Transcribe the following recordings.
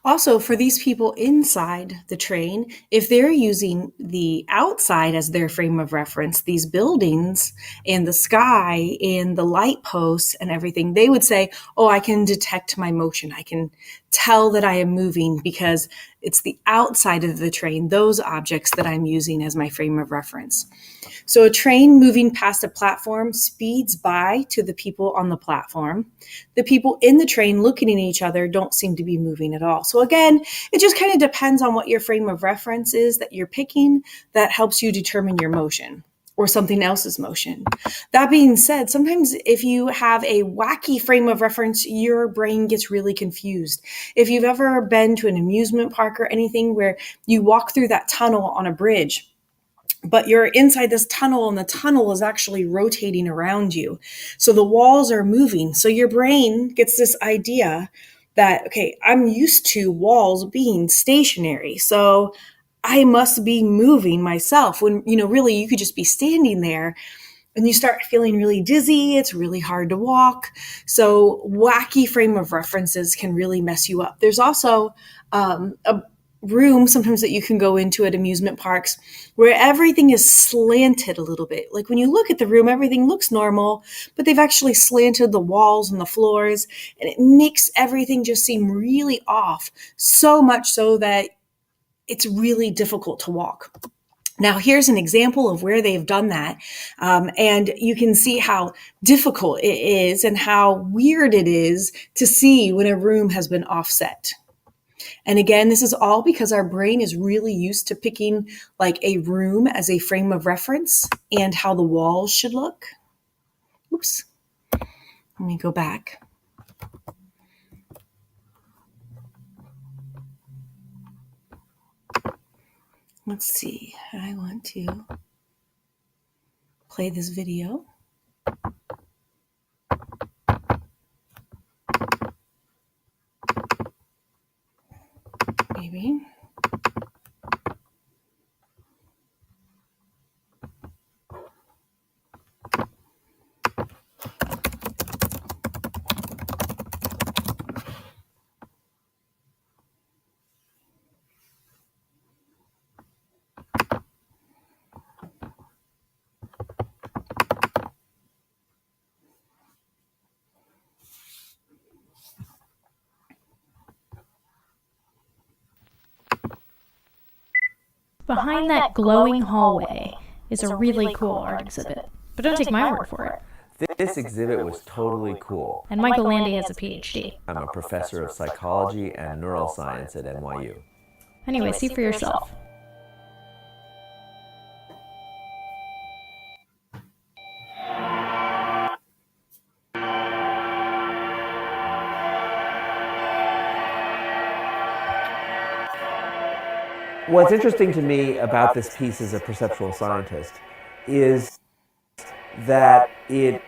Also, for these people inside the train, if they're using the outside as their frame of reference, these buildings and the sky and the light posts and everything, they would say, oh, I can detect my motion. I can tell that I am moving because it's the outside of the train, those objects that I'm using as my frame of reference. So a train moving past a platform speeds by to the people on the platform. The people in the train looking at each other don't seem to be moving at all. So again, it just kind of depends on what your frame of reference is that you're picking that helps you determine your motion or something else's motion. That being said, sometimes if you have a wacky frame of reference, your brain gets really confused. If you've ever been to an amusement park or anything where you walk through that tunnel on a bridge, but you're inside this tunnel and the tunnel is actually rotating around you. So the walls are moving. So your brain gets this idea that, okay, I'm used to walls being stationary. So I must be moving myself when, really you could just be standing there and you start feeling really dizzy. It's really hard to walk. So wacky frame of references can really mess you up. There's also a room sometimes that you can go into at amusement parks where everything is slanted a little bit. Like when you look at the room, everything looks normal, but they've actually slanted the walls and the floors, and it makes everything just seem really off, so much so that it's really difficult to walk. Now, here's an example of where they've done that. And you can see how difficult it is and how weird it is to see when a room has been offset. And again, this is all because our brain is really used to picking like a room as a frame of reference and how the walls should look. Oops. Let me go back. Let's see. I want to play this video. Maybe. Behind that glowing hallway is a really cool art exhibit. But don't take my word for it. This exhibit was totally cool. And Michael Landy has a PhD. I'm a professor of psychology and neuroscience at NYU. Anyway, see for yourself. What's interesting to me about this piece as a perceptual scientist is that it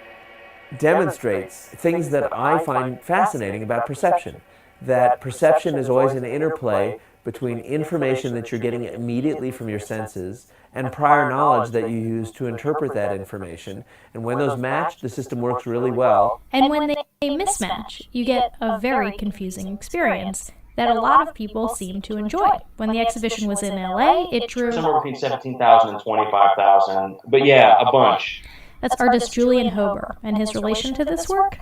demonstrates things that I find fascinating about perception. That perception is always an interplay between information that you're getting immediately from your senses and prior knowledge that you use to interpret that information. And when those match, the system works really well. And when they mismatch, you get a very confusing experience that a lot of people seem to enjoy. When the exhibition was in LA, it drew somewhere between 17,000 and 25,000, but yeah, a bunch. That's artist Julian Hober, and his relation to this work?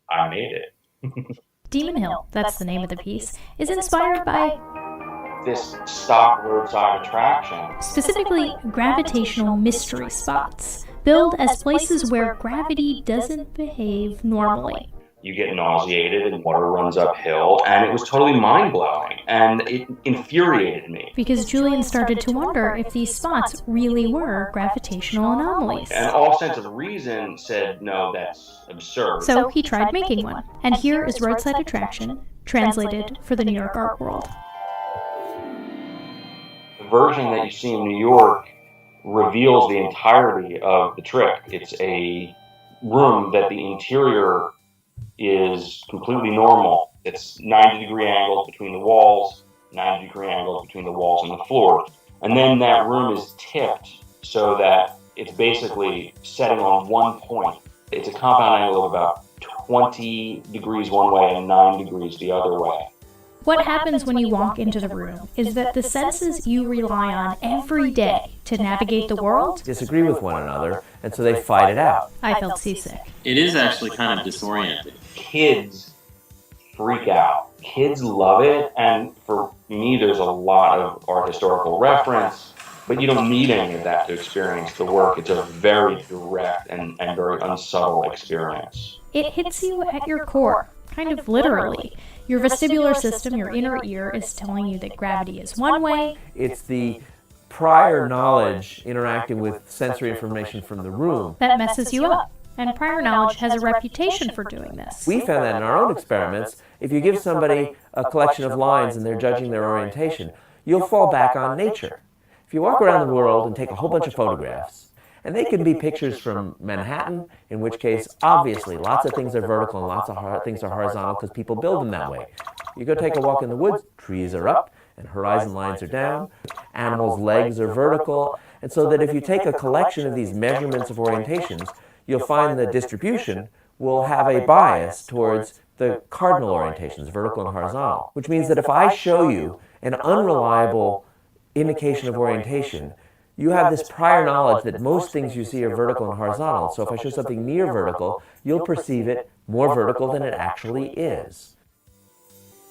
I made it. Demon Hill, that's the name of the piece, is inspired by this stock roadside attraction. Specifically, gravitational mystery spots, billed as places where gravity doesn't behave normally. You get nauseated and water runs uphill, and it was totally mind-blowing, and it infuriated me. Because Julian started to wonder if these spots really were gravitational anomalies. And all sense of reason said, no, that's absurd. So he tried making one. And here is Roadside Attraction, translated for the New York art world. The version that you see in New York reveals the entirety of the trick. It's a room that the interior is completely normal. It's 90-degree angles between the walls, 90-degree angles between the walls and the floor. And then that room is tipped so that it's basically setting on one point. It's a compound angle of about 20 degrees one way and 9 degrees the other way. What happens when you walk into the room is that the senses you rely on every day to navigate the world disagree with one another, and so they fight it out. I felt seasick. It is actually kind of disorienting. Kids freak out. Kids love it, and for me, there's a lot of art historical reference, but you don't need any of that to experience the work. It's a very direct and very unsubtle experience. It hits you at your core, kind of literally. Your vestibular system, your inner ear, is telling you that gravity is one way. It's the prior knowledge interacting with sensory information from the room that messes you up. And prior knowledge has a reputation for doing this. We found that in our own experiments. If you give somebody a collection of lines and they're judging their orientation, you'll fall back on nature. If you walk around the world and take a whole bunch of photographs, and they can be pictures from Manhattan, in which case, obviously, lots of things are vertical and lots of things are horizontal because people build them that way. You go take a walk in the woods, trees are up and horizon lines are down, animals' legs are vertical, and so that if you take a collection of these measurements of orientations, you'll find the distribution will have a bias towards the cardinal orientations, vertical and horizontal, which means that if I show you an unreliable indication of orientation, you have this prior knowledge that most things you see are vertical and horizontal. So if I show something near vertical, you'll perceive it more vertical than it actually is.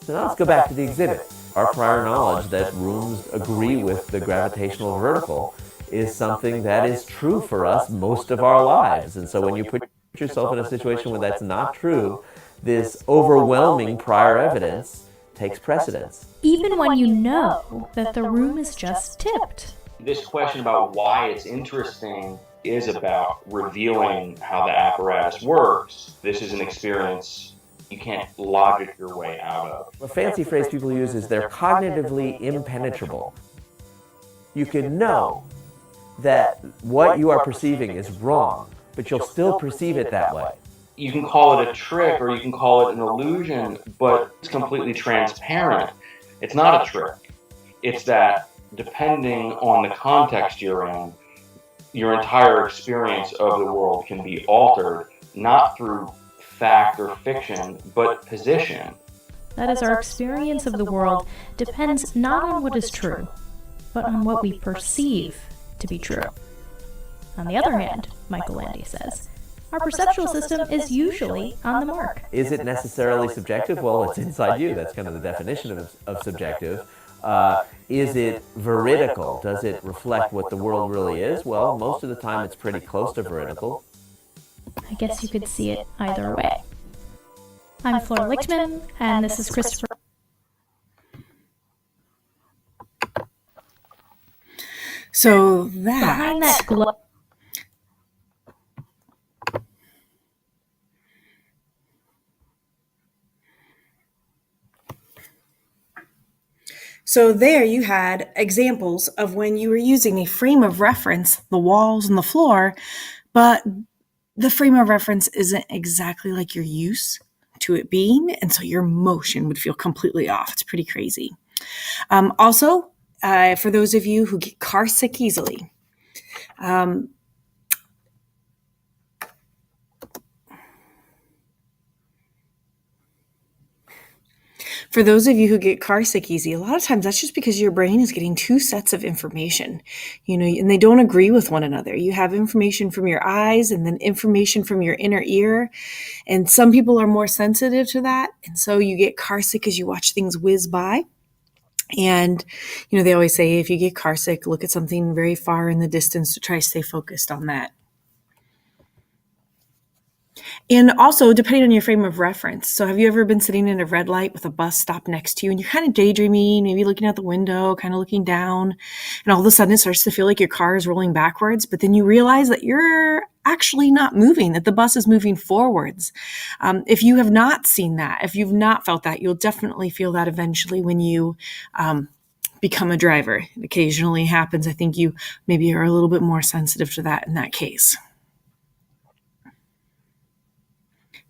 So now let's go back to the exhibit. Our prior knowledge that rooms agree with the gravitational vertical is something that is true for us most of our lives. And so when you put yourself in a situation where that's not true, this overwhelming prior evidence takes precedence. Even when you know that the room is just tipped. This question about why it's interesting is about revealing how the apparatus works. This is an experience you can't logic your way out of. A fancy phrase people use is they're cognitively impenetrable. You can know that what you are perceiving is wrong, but you'll still perceive it that way. You can call it a trick or you can call it an illusion, but it's completely transparent. It's not a trick. It's that depending on the context you're in, your entire experience of the world can be altered, not through fact or fiction, but position. That is, our experience of the world depends not on what is true, but on what we perceive to be true. On the other hand, Michael Landy says, our perceptual system is usually on the mark. Is it necessarily subjective? Well, it's inside you. That's kind of the definition of subjective. Is it veridical? Does it reflect what the world really is? Well, most of the time it's pretty close to veridical. I guess you could see it either way. I'm Flora Lichtman, and this is Christopher. So Behind that glow. So there you had examples of when you were using a frame of reference, the walls and the floor, but the frame of reference isn't exactly like you're used to it being, and so your motion would feel completely off. It's pretty crazy. Also, for those of you who get car sick easily, For those of you who get car sick easy, a lot of times that's just because your brain is getting two sets of information, and they don't agree with one another. You have information from your eyes and then information from your inner ear. And some people are more sensitive to that. And so you get car sick as you watch things whiz by. And, they always say, if you get car sick, look at something very far in the distance to try to stay focused on that. And also, depending on your frame of reference. So have you ever been sitting in a red light with a bus stop next to you and you're kind of daydreaming, maybe looking out the window, kind of looking down, and all of a sudden it starts to feel like your car is rolling backwards, but then you realize that you're actually not moving, that the bus is moving forwards. If you have not seen that, if you've not felt that, you'll definitely feel that eventually when you become a driver. It occasionally happens. I think you maybe are a little bit more sensitive to that in that case.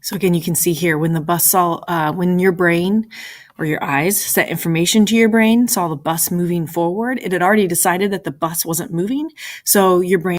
So again, you can see here when the bus saw, when your brain or your eyes sent information to your brain, saw the bus moving forward, it had already decided that the bus wasn't moving. So your brain